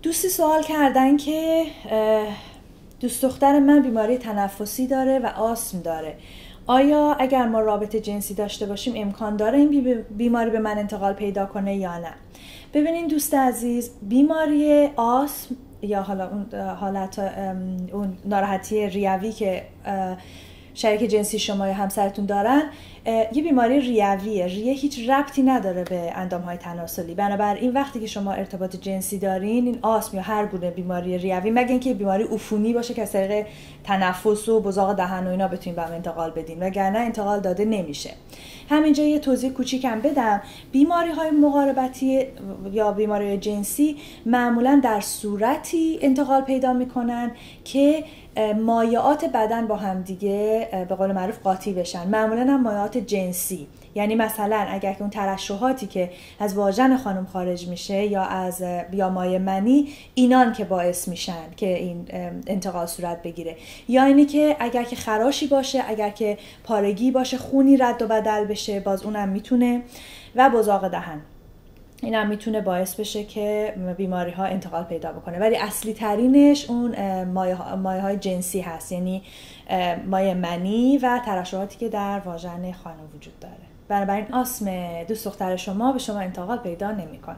دوستی سوال کردن که دوست دختر من بیماری تنفسی داره و آسم داره. آیا اگر ما رابطه جنسی داشته باشیم امکان داره این بیماری به من انتقال پیدا کنه یا نه؟ ببینین دوست عزیز، بیماری آسم یا حالا اون حالت اون ناراحتی ریوی که شریک جنسی شما یا همسرتون دارن یه بیماری ریویه. ریه هیچ ربطی نداره به اندامهای تناسلی. بنابراین وقتی که شما ارتباط جنسی دارین، این آسم یا هر گونه بیماری ریوی، مگه اینکه بیماری عفونی باشه که از طریق تنفس و بزاق دهن و اینا بتونین به هم انتقال بدین، وگرنه انتقال داده نمیشه. همینجا یه توضیح کوچیکم بدم. بیماری های مقاربتی یا بیماری جنسی معمولا در صورتی انتقال پیدا میکنن که مایعات بدن با هم دیگه به قول معروف قاطی بشن. معمولا هم مایعات جنسی، یعنی مثلا اگر اون ترشحاتی که از واژن خانم خارج میشه یا مایع منی، اینان که باعث میشن که این انتقال صورت بگیره، یا اینی که اگر که خراشی باشه، اگر که پارگی باشه، خونی رد و بدل بشه، باز اونم میتونه، و بزاق دهن، این هم میتونه باعث بشه که بیماری ها انتقال پیدا بکنه. ولی اصلی ترینش اون مایع های جنسی هست، یعنی مایع منی و ترشحاتی که در واژن خانم وجود داره. بنابراین آسم دوست دختر شما به شما انتقال پیدا نمیکنه.